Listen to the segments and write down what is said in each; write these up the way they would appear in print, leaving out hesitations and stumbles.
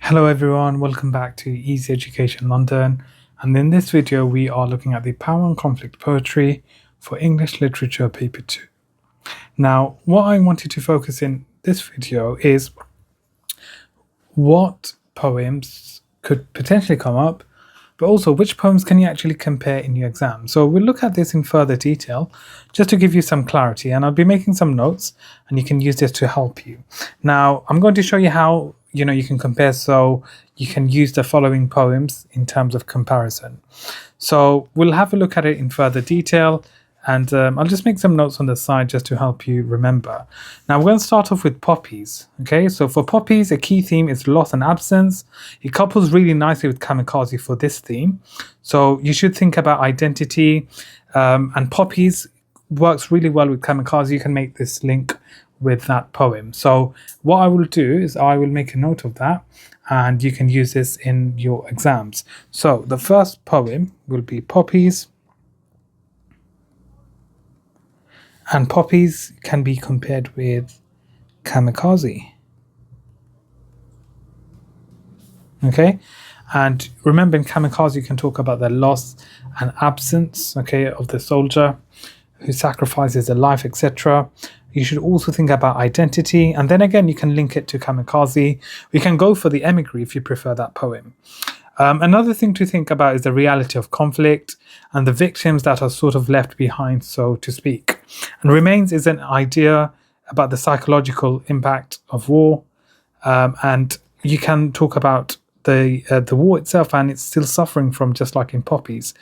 Hello everyone, welcome back to Easy Education London, and in this video we are looking at the Power and Conflict Poetry for English Literature Paper 2. Now, what I wanted to focus in this video is what poems could potentially come up, but also which poems can you actually compare in your exam. So we'll look at this in further detail just to give you some clarity, and I'll be making some notes and you can use this to help you. Now, I'm going to show you how you can compare, so you can use the following poems in terms of comparison. So we'll have a look at it in further detail, and I'll just make some notes on the side just to help you remember. Now we're going to start off with poppies. Okay, so for poppies, a key theme is loss and absence. It couples really nicely with kamikaze for this theme. So you should think about identity, and poppies works really well with kamikaze. You can make this link with that poem. So what I will do is I will make a note of that, and you can use this in your exams. So the first poem will be poppies, and poppies can be compared with kamikaze. Okay, and remember, in kamikaze you can talk about the loss and absence, okay, of the soldier who sacrifices their life, etc. You should also think about identity, and then again you can link it to kamikaze. We can go for the emigre if you prefer that poem. Another thing to think about is the reality of conflict and the victims that are sort of left behind, so to speak. And remains is an idea about the psychological impact of war, and you can talk about the war itself, and it's still suffering from, just like in poppies.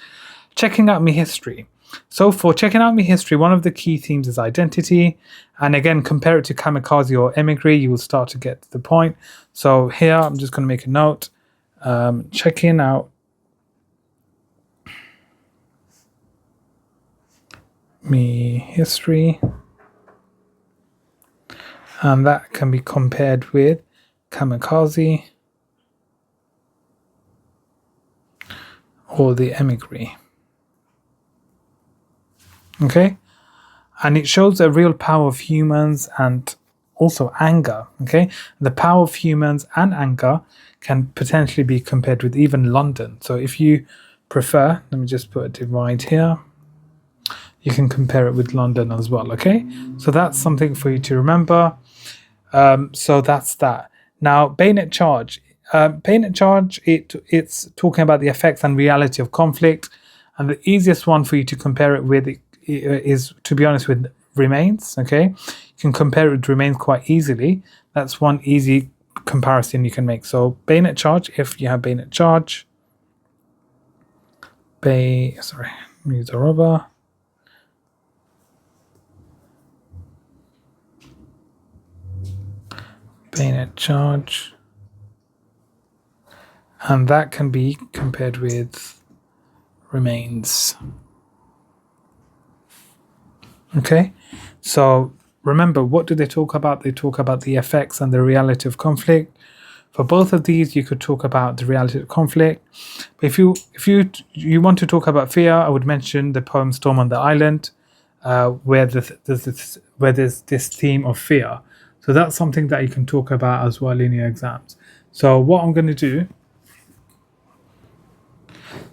Checking out me history. So for checking out me history, one of the key themes is identity, and again compare it to kamikaze or emigre, you will start to get the point. So here I'm just going to make a note, checking out me history, and that can be compared with kamikaze or the emigre. Okay, and it shows the real power of humans and also anger. Okay, the power of humans and anger can potentially be compared with even London. So if you prefer, let me just put a divide here, you can compare it with London as well. Okay, so that's something for you to remember. So that's that. Now, bayonet charge. Bayonet charge, it's talking about the effects and reality of conflict, and the easiest one for you to compare it with is, to be honest, with remains. Okay, you can compare it with remains quite easily. That's one easy comparison you can make. So bayonet charge, if you have bayonet charge, sorry, use a rubber. Bayonet charge, and that can be compared with remains. Okay, so remember, what do they talk about? They talk about the effects and the reality of conflict. For both of these, you could talk about the reality of conflict. But if you want to talk about fear, I would mention the poem "Storm on the Island," where there's this theme of fear. So that's something that you can talk about as well in your exams. So what I'm going to do.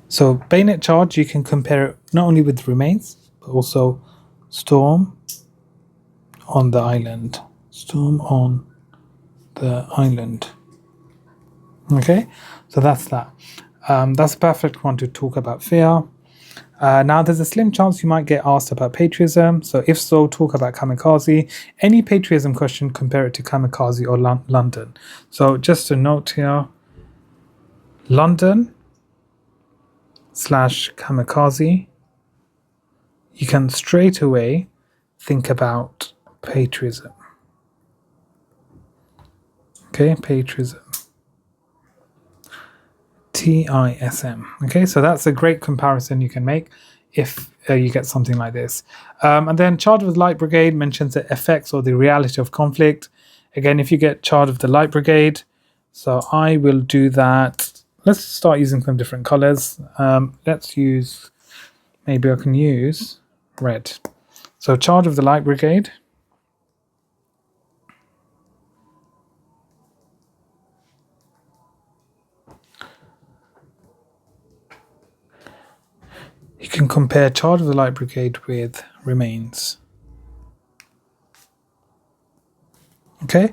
So bayonet charge, you can compare it not only with remains, but also storm on the island. Storm on the island. Okay, so that's that. That's a perfect one to talk about fear. Now, there's a slim chance you might get asked about patriotism. So if so, talk about kamikaze. Any patriotism question, compare it to kamikaze or London. So just a note here, London / kamikaze, you can straight away think about patriotism. Okay, patriotism. TISM. Okay, so that's a great comparison you can make if you get something like this. And then Charge of the Light Brigade mentions the effects or the reality of conflict. Again, if you get Charge of the Light Brigade, so I will do that. Let's start using some different colors. Let's use, maybe I can use red. So Charge of the Light Brigade. You can compare charge of the Light Brigade with remains. Okay,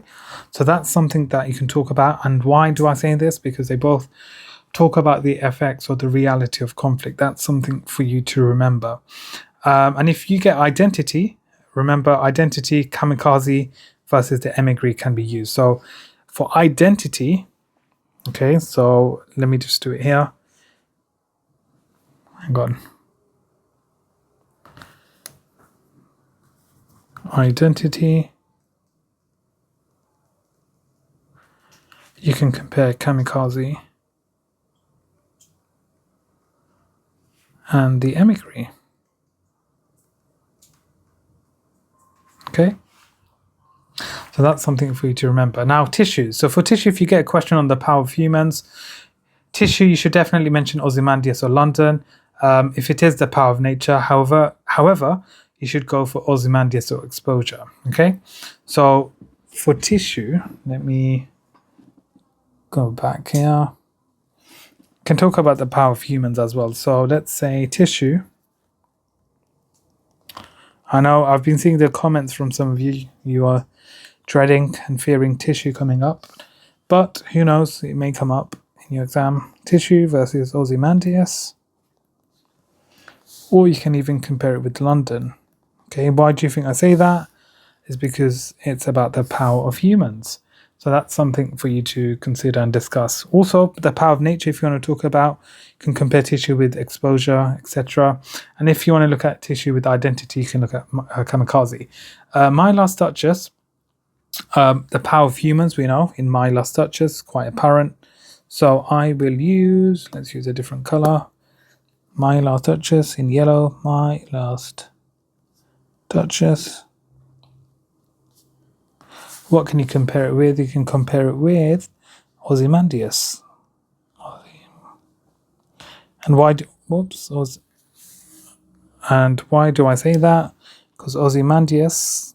so that's something that you can talk about. And why do I say this? Because they both talk about the effects or the reality of conflict. That's something for you to remember. And if you get identity, remember identity, kamikaze versus the emigre can be used. So for identity, okay, so let me just do it here. Hang on. Identity. You can compare kamikaze and the emigre. Okay, so that's something for you to remember. Now, tissues. So for tissue, if you get a question on the power of humans, tissue, you should definitely mention Ozymandias or London. If it is the power of nature, however, you should go for Ozymandias or exposure. Okay, so for tissue, let me go back here. Can talk about the power of humans as well. So let's say tissue. I know I've been seeing the comments from some of you. You are dreading and fearing tissue coming up, but who knows? It may come up in your exam. Tissue versus Ozymandias, or you can even compare it with London. Okay, why do you think I say that? Is because it's about the power of humans. So that's something for you to consider and discuss. Also, the power of nature, if you want to talk about, you can compare tissue with exposure, etc. And if you want to look at tissue with identity, you can look at kamikaze. My Last Duchess, the power of humans, we know, in My Last Duchess, quite apparent. So I will use, let's use a different color. My Last Duchess in yellow, My Last Duchess. What can you compare it with? You can compare it with Ozymandias. And why do I say that? Because Ozymandias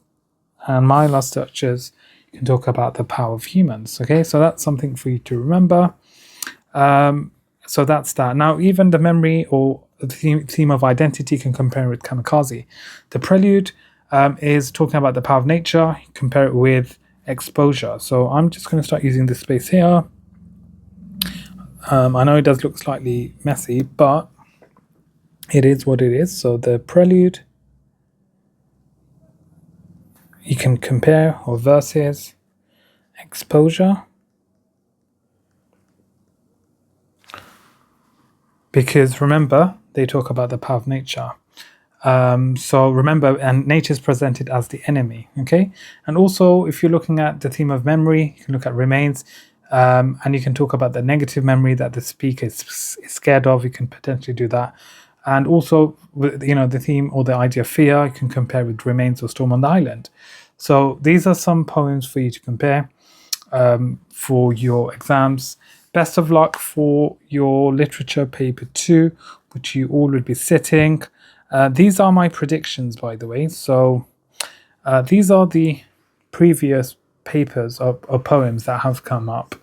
and My Last Duchess, you can talk about the power of humans. Okay, so that's something for you to remember. So that's that. Now, even the memory or the theme of identity can compare with kamikaze. The prelude is talking about the power of nature. Compare it with exposure. So I'm just going to start using this space here. I know it does look slightly messy, but it is what it is. So the prelude, you can compare or versus exposure. Because remember, they talk about the power of nature. So remember, and nature is presented as the enemy, okay? And also, if you're looking at the theme of memory, you can look at remains, and you can talk about the negative memory that the speaker is scared of. You can potentially do that. And also, the theme or the idea of fear, you can compare with remains or Storm on the Island. So these are some poems for you to compare for your exams. Best of luck for your literature paper 2, which you all will be sitting. These are my predictions, by the way. So these are the previous papers of poems that have come up.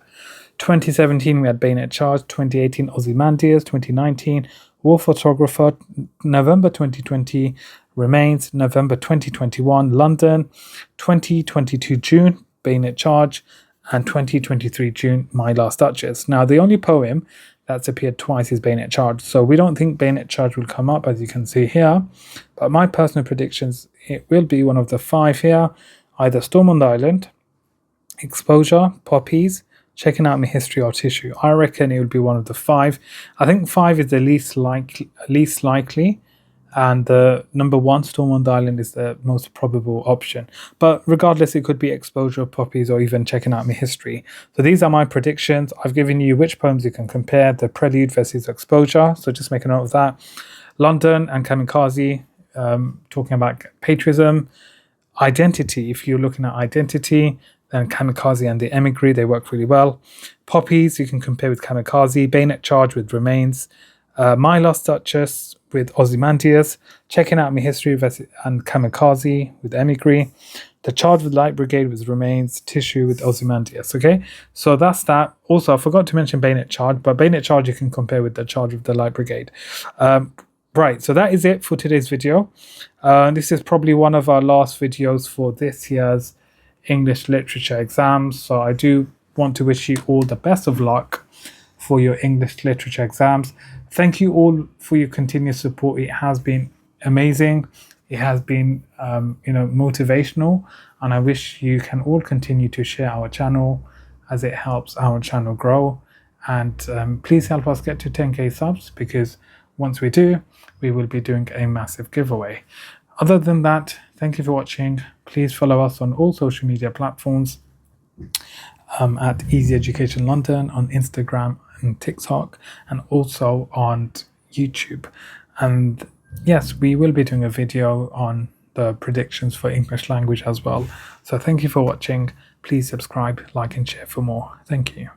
2017, we had Bayonet Charge. 2018, Ozymandias. 2019, War Photographer. November 2020, Remains. November 2021, London. 2022, June, Bayonet Charge. And 2023, June, My Last Duchess. Now, the only poem that's appeared twice is Bayonet Charge. So we don't think Bayonet Charge will come up, as you can see here. But my personal predictions, it will be one of the 5 here. Either Storm on the Island, Exposure, Poppies, Checking Out My History, or Tissue. I reckon it will be one of the 5. I think 5 is the least likely. And the number 1, Storm on the Island, is the most probable option. But regardless, it could be Exposure, Poppies, or even Checking Out My History. So these are my predictions. I've given you which poems you can compare, the Prelude versus Exposure. So just make a note of that. London and Kamikaze, talking about patriotism. Identity, if you're looking at identity, then Kamikaze and the Emigre, they work really well. Poppies, you can compare with Kamikaze. Bayonet Charge with Remains. My Last Duchess with Ozymandias, Checking Out My History and Kamikaze with Emigre, The Charge with Light Brigade with Remains, Tissue with Ozymandias. Okay, so that's that. Also, I forgot to mention Bayonet Charge, but Bayonet Charge you can compare with The Charge with the Light Brigade. Right, so that is it for today's video. This is probably one of our last videos for this year's English literature exams. So I do want to wish you all the best of luck for your English literature exams. Thank you all for your continued support. It has been amazing. It has been, motivational, and I wish you can all continue to share our channel as it helps our channel grow. And please help us get to 10k subs, because once we do, we will be doing a massive giveaway. Other than that, thank you for watching. Please follow us on all social media platforms at Easy Education London on Instagram and TikTok, and also on YouTube. And yes, we will be doing a video on the predictions for English language as well. So thank you for watching. Please subscribe, like and share for more. Thank you.